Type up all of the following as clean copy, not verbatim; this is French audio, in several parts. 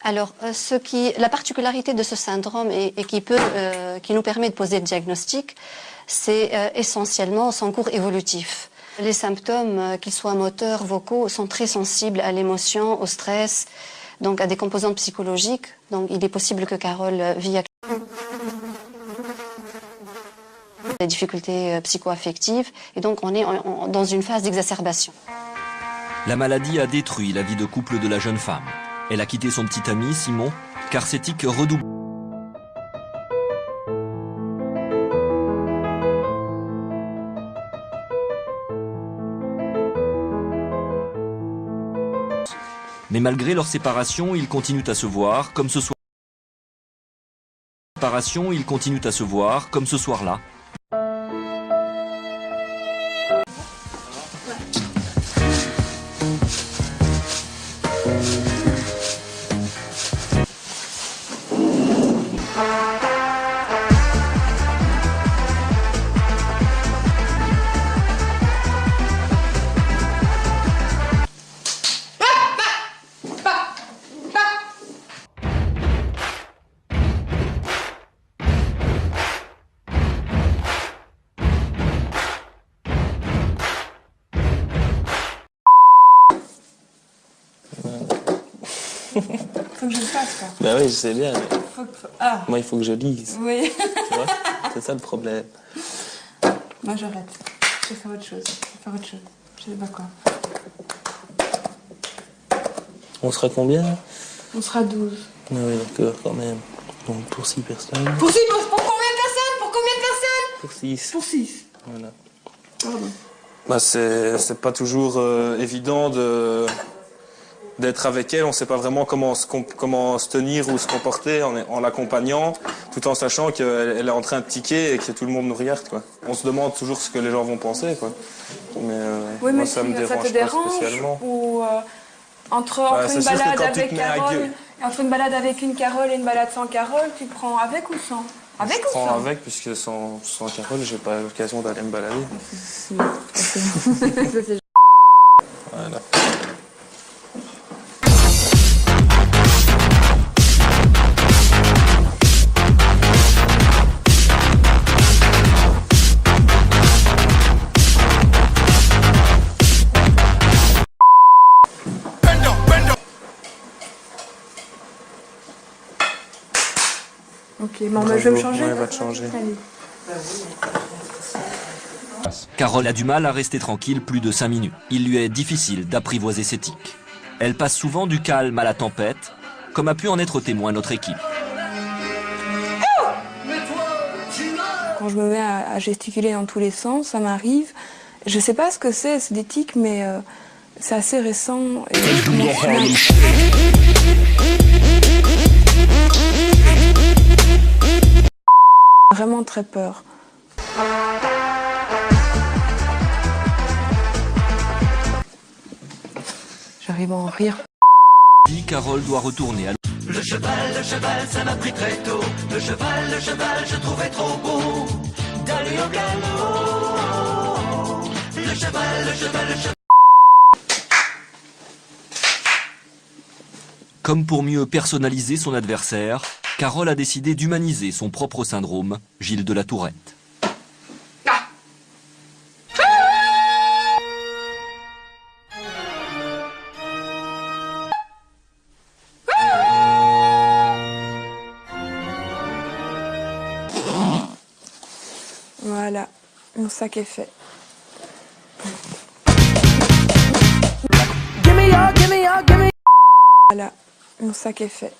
Alors, la particularité de ce syndrome et qui nous permet de poser le diagnostic, c'est essentiellement son cours évolutif. Les symptômes, qu'ils soient moteurs, vocaux, sont très sensibles à l'émotion, au stress, donc à des composantes psychologiques. Donc, il est possible que Carole vit des difficultés psycho-affectives, et donc on est dans une phase d'exacerbation. La maladie a détruit la vie de couple de la jeune femme. Elle a quitté son petit ami, Simon, car ses tics redoublent. Mais malgré leur séparation, ils continuent à se voir, comme ce soir. Ils continuent à se voir, comme ce soir-là. Faut que je le fasse, quoi. Bah oui, je sais bien. Mais... Ah. Moi, il faut que je lise. Oui. Tu vois, c'est ça le problème. Moi, j'arrête. Je vais faire autre chose. Je sais pas quoi. On sera combien? On sera 12. Ah oui, d'accord, quand même. Donc, pour 6 personnes. Pour combien de personnes? Pour 6. Pour 6. Voilà. Pardon. Bah, c'est pas toujours évident d'être avec elle. On sait pas vraiment comment se tenir ou se comporter en l'accompagnant, tout en sachant qu'elle est en train de tiquer et que tout le monde nous regarde, quoi. On se demande toujours ce que les gens vont penser, quoi. Mais, oui, mais moi, ça me dérange pas spécialement. Ou entre une balade avec une Carole et une balade sans Carole, tu prends avec ou sans? Avec ou sans? Je prends avec, puisque sans Carole, j'ai pas l'occasion d'aller me balader. Voilà. Ok, bon, je vais me changer. Ouais, va te changer. Allez. Carole a du mal à rester tranquille plus de 5 minutes. Il lui est difficile d'apprivoiser ses tics. Elle passe souvent du calme à la tempête, comme a pu en être témoin notre équipe. Quand je me mets à gesticuler dans tous les sens, ça m'arrive. Je sais pas ce que c'est des tics, mais c'est assez récent. Et vraiment très peur. J'arrive à en rire. Carole doit retourner à le cheval, ça m'a pris très tôt. Le cheval, je trouvais trop beau d'aller au galop. Le cheval. Comme pour mieux personnaliser son adversaire, Carole a décidé d'humaniser son propre syndrome, Gilles de la Tourette. Voilà, mon sac est fait. Voilà, mon sac est fait.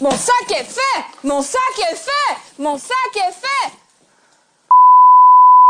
Mon sac est fait! Mon sac est fait! Mon sac est fait!